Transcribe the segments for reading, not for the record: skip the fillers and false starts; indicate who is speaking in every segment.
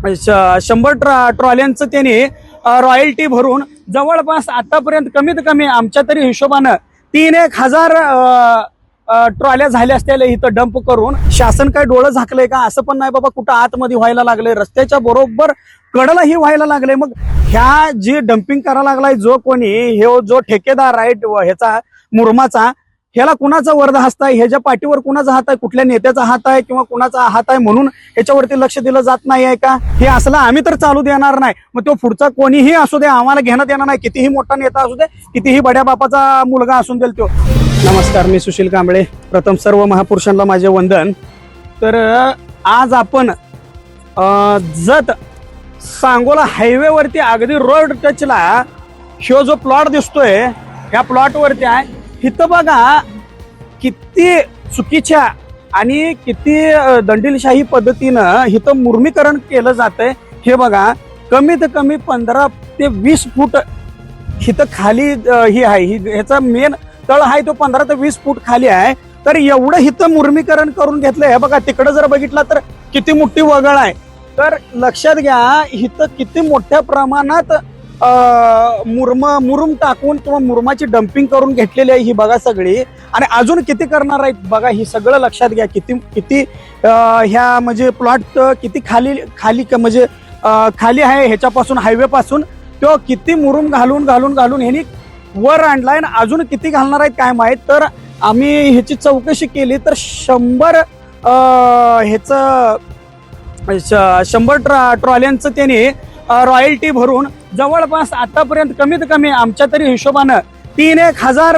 Speaker 1: 100 ट्रॉल्यांचं त्यांनी रॉयल्टी भरून जवळपास आतापर्यंत कमीत कमी आमच्या तरी हिशोबानं 3-1,000 ट्रॉल्या झाल्या असतील इथं डंप करून. शासन काय डोळं झाकलंय का? असं पण नाही बाबा, कुठं आतमध्ये व्हायला लागलंय, रस्त्याच्या बरोबर कडेलाही व्हायला लागलंय. मग ह्या जी डम्पिंग करायला लागलाय जो कोणी, हे जो ठेकेदार आहे ह्याचा मुरमाचा, ह्याला कुणाचा वरदहस्त आहे, ह्याच्या पाठीवर कुणाचा हात आहे, कुठल्या नेत्याचा हात आहे किंवा कुणाचा हात आहे म्हणून ह्याच्यावरती लक्ष दिलं जात नाही आहे का? हे असलं आम्ही तर चालू देणार नाही. मग तो पुढचा कोणीही असू दे, आम्हाला घेणं देणार नाही. कितीही मोठा नेता असू दे, कितीही बड्या बापाचा मुलगा असून देईल तो. नमस्कार, मी सुशील कांबळे. प्रथम सर्व महापुरुषांना माझे वंदन. तर आज आपण जत सांगोला हायवेवरती अगदी रोड टचला ह्यो जो प्लॉट दिसतोय, ह्या प्लॉटवरती आहे. इथं बघा किती चुकीच्या आणि किती दंडीलशाही पद्धतीनं इथं मुर्मीकरण केलं जातंय. हे बघा, कमीत कमी 15 ते 20 फूट इथं खाली ही आहे, ह्याचा मेन तळ आहे तो 15 ते 20 फूट खाली आहे. तर एवढं इथं मुर्मीकरण करून घेतलंय. हे बघा, तिकडं जर बघितलं तर किती मोठी वगळ आहे. तर लक्षात घ्या, इथं किती मोठ्या प्रमाणात मुरुम टाकून किंवा मुरुमाची डम्पिंग करून घेतलेली आहे ही बघा सगळी. आणि अजून किती करणार आहेत बघा, ही सगळं लक्षात घ्या. किती ह्या म्हणजे प्लॉट किती खाली म्हणजे खाली आहे ह्याच्यापासून, हायवे पासून तो किती मुरुम घालून ह्यांनी वर आणलाय. आणि अजून किती घालणार आहेत काय माहित. तर आम्ही ह्याची चौकशी केली तर 100 ट्रॉल्यांचं त्यांनी रॉयल्टी भरून जवळपास आतापर्यंत कमीत कमी आमच्या तरी हिशोबानं 3-1,000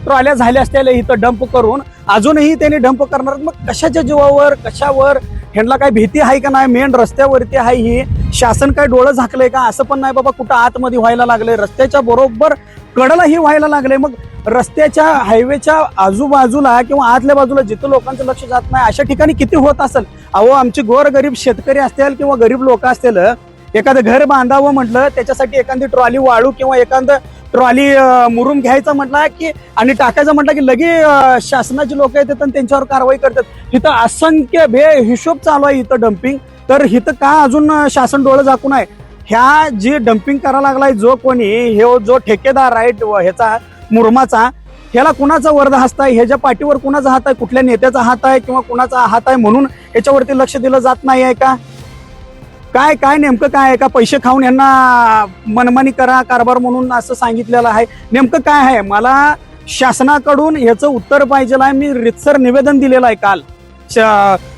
Speaker 1: ट्रॉल्या झाल्या असतील इथं डंप करून. अजूनही त्यांनी डंप करणार. मग कशाच्या जीवावर, कशावर, ह्यांना काय भीती आहे का नाही? मेन रस्त्यावरती आहे ही. शासन काय डोळं झाकलंय का? असं पण नाही बाबा, कुठं आतमध्ये व्हायला लागलंय, रस्त्याच्या बरोबर कडेलाही व्हायला लागलंय. मग रस्त्याच्या हायवेच्या आजूबाजूला किंवा आतल्या बाजूला जिथं लोकांचं लक्ष जात नाही अशा ठिकाणी किती होत असेल. अहो, आमचे गोरगरीब शेतकरी असतील किंवा गरीब लोक असतील, एखादं घर बांधावं म्हटलं त्याच्यासाठी एखादी ट्रॉली वाळू किंवा एखादं ट्रॉली मुरुम घ्यायचं म्हटलं की आणि टाकायचं म्हटलं की लगे शासनाची लोक येतात आणि त्यांच्यावर कारवाई करतात. इथं असंख्य हिशोब चालू आहे इथं डम्पिंग. तर इथं का अजून शासन डोळं झाकून आहे? ह्या जी डम्पिंग करायला लागलाय जो कोणी, हे जो ठेकेदार आहे ह्याचा मुरमाचा, ह्याला कुणाचा वरदहस्त आहे, ह्याच्या पाठीवर कुणाचा हात आहे, कुठल्या नेत्याचा हात आहे किंवा कुणाचा हात आहे म्हणून ह्याच्यावरती लक्ष दिलं जात नाही आहे का? काय नेमकं काय आहे का? पैसे खाऊन यांना मनमानी करा कारभार म्हणून असं सांगितलेलं आहे. नेमकं काय आहे? मला शासनाकडून ह्याचं उत्तर पाहिजे आहे. मी रितसर निवेदन दिलेलं आहे काल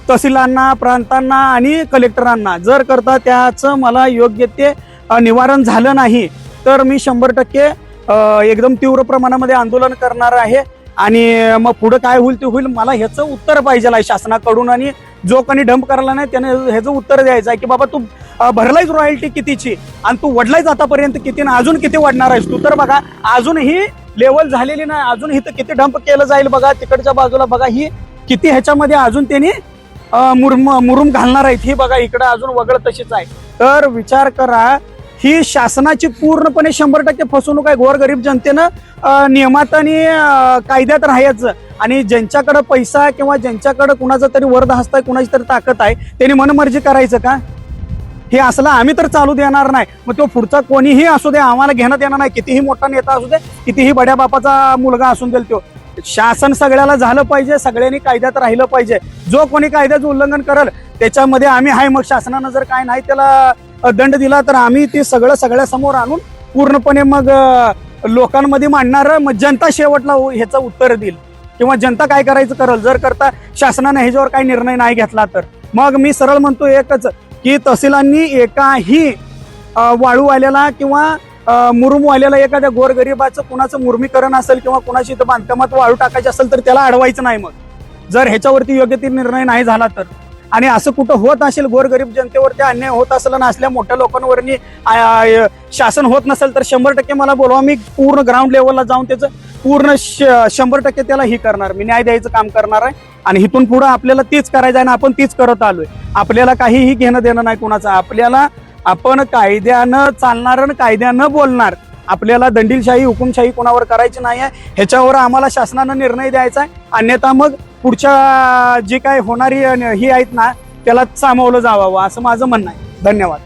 Speaker 1: तहसीलांना, प्रांतांना आणि कलेक्टरांना. जर करता त्याचं मला योग्य ते निवारण झालं नाही तर मी 100% एकदम तीव्र प्रमाणामध्ये आंदोलन करणार आहे. आणि मग पुढे काय होईल ते होईल. मला ह्याचं उत्तर पाहिजे आहे शासनाकडून. आणि जो कोणी डंप करायला नाही त्याने ह्याचं उत्तर द्यायचं आहे की बाबा तू भरलायच रॉयल्टी कितीची आणि तू वडलायच आतापर्यंत किती ना अजून किती वाढणार आहेस तू. तर बघा, अजूनही लेवल झालेली नाही. अजून इथं किती डंप केलं जाईल बघा. तिकडच्या बाजूला बघा, ही किती ह्याच्यामध्ये अजून त्यांनी मुरुम घालणार आहेत. ही बघा, इकडं अजून वगळ तशीच आहे. तर विचार करा, ही शासनाची पूर्णपणे 100% फसवणूक आहे. गोरगरीब जनतेनं नियमात आणि कायद्यात राहायचं. आणि ज्यांच्याकडे पैसा किंवा ज्यांच्याकडे कुणाचा तरी वरदहस्त आहे, कुणाची तरी ताकद आहे, त्यांनी मनमर्जी करायचं का? हे असलं आम्ही तर चालू देणार नाही. मग तो पुढचा कोणीही असू दे, आम्हाला घेणं देणार नाही. कितीही मोठा नेता असू दे, कितीही बड्या बापाचा मुलगा असून देईल तो. शासन सगळ्याला झालं पाहिजे, सगळ्यांनी कायद्यात राहिलं पाहिजे. जो कोणी कायद्याचं उल्लंघन करेल त्याच्यामध्ये आम्ही आहे. मग शासनानं जर काय नाही त्याला दंड दिला तर आम्ही ते सगळं सगळ्यासमोर आणून पूर्णपणे मग लोकांमध्ये मांडणार. मग जनता शेवटला ह्याचं उत्तर देईल किंवा जनता काय करायचं करेल. जर करता शासनाने ह्याच्यावर काही निर्णय नाही घेतला तर मग मी सरळ म्हणतो एकच की तहसीलांनी एकाही वाळूवाल्याला किंवा मुरुमवाल्याला, एखाद्या गोरगरिबाचं कुणाचं मुर्मीकरण असेल किंवा कुणाची इथं बांधकामात वाळू टाकायची असेल तर त्याला अडवायचं नाही. मग जर ह्याच्यावरती योग्य ते निर्णय नाही झाला तर. आणि असं कुठं होत असेल, गोरगरीब जनतेवरती अन्याय होत असेल आणि असल्या मोठ्या लोकांवरनी शासन होत नसेल तर 100% मला बोलवा. मी पूर्ण ग्राउंड लेवलला जाऊन त्याचं पूर्ण 100% त्याला ही करणार. मी न्याय द्यायचं काम करणार आहे. आणि इथून पुढं आपल्याला तीच करायचं आहे आणि आपण तीच करत आलोय. आपल्याला काहीही घेणं देणं नाही कुणाचं. आपण कायद्यानं चालणार आणि कायद्यानं बोलणार. आपल्याला दंडीलशाही, हुकुमशाही कोणावर करायची नाही आहे. ह्याच्यावर आम्हाला शासनानं निर्णय द्यायचा आहे. अन्यथा मग पुढच्या जी काय होणारी ही आहेत ना त्याला सामावलं जावावं असं माझं म्हणणं आहे. धन्यवाद.